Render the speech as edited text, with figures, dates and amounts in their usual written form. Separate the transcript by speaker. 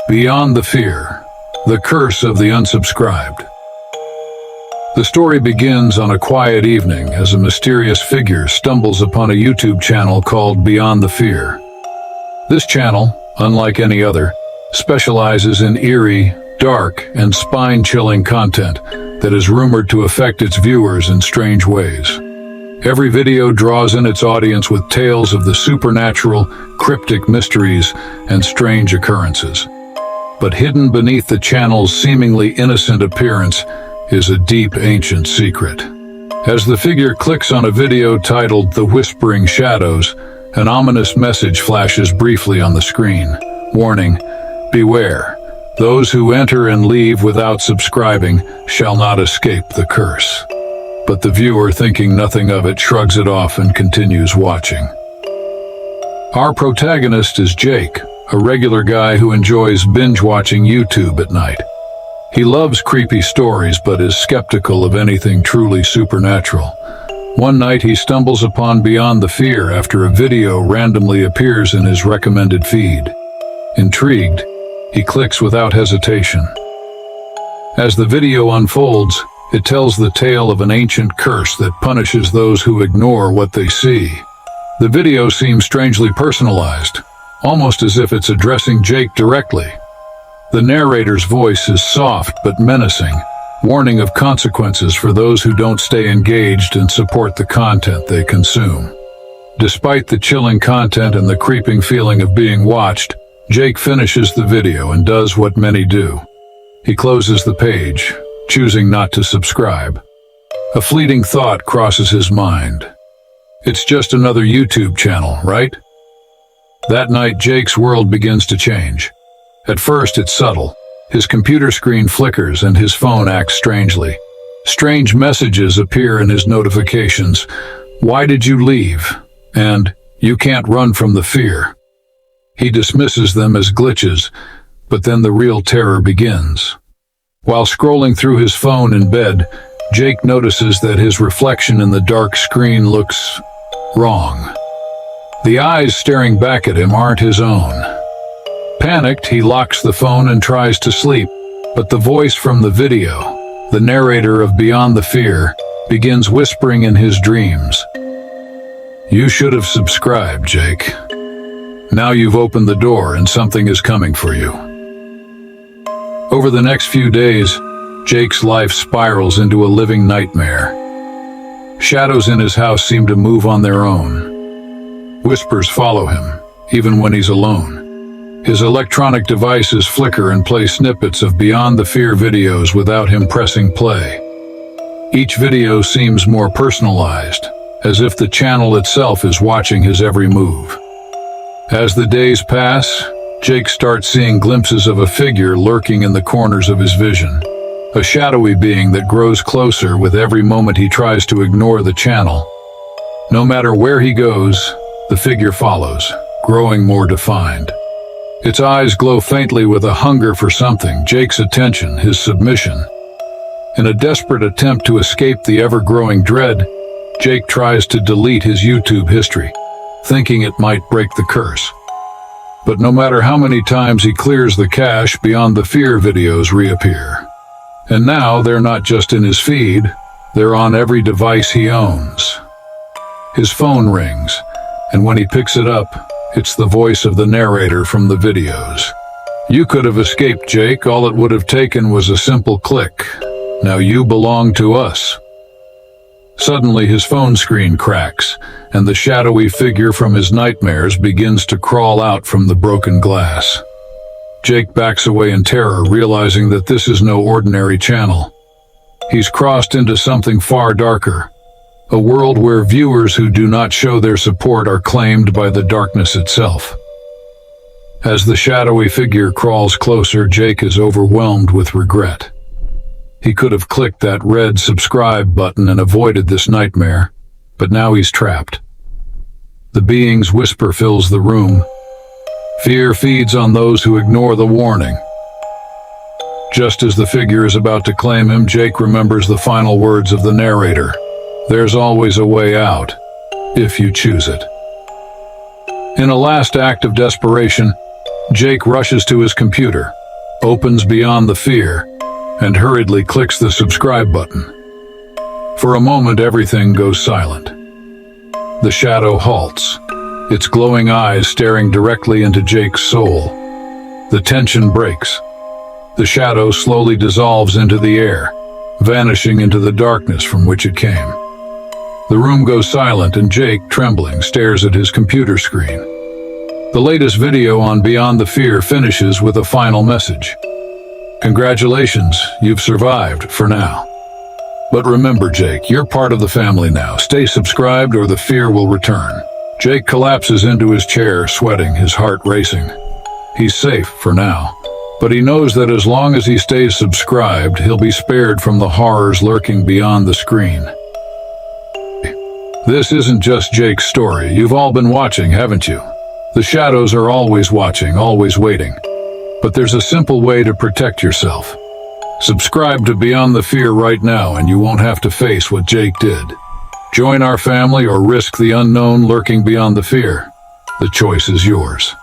Speaker 1: Beyond the Fear, The Curse of the Unsubscribed. The story begins on a quiet evening as a mysterious figure stumbles upon a YouTube channel called Beyond the Fear. This channel, unlike any other, specializes in eerie, dark, and spine-chilling content that is rumored to affect its viewers in strange ways. Every video draws in its audience with tales of the supernatural, cryptic mysteries, and strange occurrences. But hidden beneath the channel's seemingly innocent appearance is a deep, ancient secret. As the figure clicks on a video titled The Whispering Shadows, an ominous message flashes briefly on the screen. Warning: beware, those who enter and leave without subscribing shall not escape the curse. But the viewer, thinking nothing of it, shrugs it off and continues watching. Our protagonist is Jake, a regular guy who enjoys binge-watching YouTube at night. He loves creepy stories but is skeptical of anything truly supernatural. One night he stumbles upon Beyond the Fear after a video randomly appears in his recommended feed. Intrigued, he clicks without hesitation. As the video unfolds, it tells the tale of an ancient curse that punishes those who ignore what they see. The video seems strangely personalized, almost as if it's addressing Jake directly. The narrator's voice is soft but menacing, warning of consequences for those who don't stay engaged and support the content they consume. Despite the chilling content and the creeping feeling of being watched, Jake finishes the video and does what many do. He closes the page, choosing not to subscribe. A fleeting thought crosses his mind. It's just another YouTube channel, right? That night, Jake's world begins to change. At first, it's subtle. His computer screen flickers and his phone acts strangely. Strange messages appear in his notifications. Why did you leave? And you can't run from the fear. He dismisses them as glitches, but then the real terror begins. While scrolling through his phone in bed, Jake notices that his reflection in the dark screen looks wrong. The eyes staring back at him aren't his own. Panicked, he locks the phone and tries to sleep, but the voice from the video, the narrator of Beyond the Fear, begins whispering in his dreams. You should have subscribed, Jake. Now you've opened the door and something is coming for you. Over the next few days, Jake's life spirals into a living nightmare. Shadows in his house seem to move on their own. Whispers follow him, even when he's alone. His electronic devices flicker and play snippets of Beyond the Fear videos without him pressing play. Each video seems more personalized, as if the channel itself is watching his every move. As the days pass, Jake starts seeing glimpses of a figure lurking in the corners of his vision, a shadowy being that grows closer with every moment he tries to ignore the channel. No matter where he goes, the figure follows, growing more defined. Its eyes glow faintly with a hunger for something, Jake's attention, his submission. In a desperate attempt to escape the ever-growing dread, Jake tries to delete his YouTube history, thinking it might break the curse. But no matter how many times he clears the cache, Beyond the Fear videos reappear. And now they're not just in his feed, they're on every device he owns. His phone rings, and when he picks it up, it's the voice of the narrator from the videos. You could have escaped, Jake. All it would have taken was a simple click. Now you belong to us. Suddenly his phone screen cracks, and the shadowy figure from his nightmares begins to crawl out from the broken glass. Jake backs away in terror, realizing that this is no ordinary channel. He's crossed into something far darker, a world where viewers who do not show their support are claimed by the darkness itself. As the shadowy figure crawls closer, Jake is overwhelmed with regret. He could have clicked that red subscribe button and avoided this nightmare, but now he's trapped. The being's whisper fills the room. Fear feeds on those who ignore the warning. Just as the figure is about to claim him, Jake remembers the final words of the narrator. There's always a way out, if you choose it. In a last act of desperation, Jake rushes to his computer, opens Beyond the Fear, and hurriedly clicks the subscribe button. For a moment, everything goes silent. The shadow halts, its glowing eyes staring directly into Jake's soul. The tension breaks. The shadow slowly dissolves into the air, vanishing into the darkness from which it came. The room goes silent and Jake, trembling, stares at his computer screen. The latest video on Beyond the Fear finishes with a final message. Congratulations, you've survived for now. But remember, Jake, you're part of the family now. Stay subscribed or the fear will return. Jake collapses into his chair, sweating, his heart racing. He's safe for now, but he knows that as long as he stays subscribed, he'll be spared from the horrors lurking beyond the screen. This isn't just Jake's story. You've all been watching, haven't you? The shadows are always watching, always waiting. But there's a simple way to protect yourself. Subscribe to Beyond the Fear right now and you won't have to face what Jake did. Join our family or risk the unknown lurking beyond the fear. The choice is yours.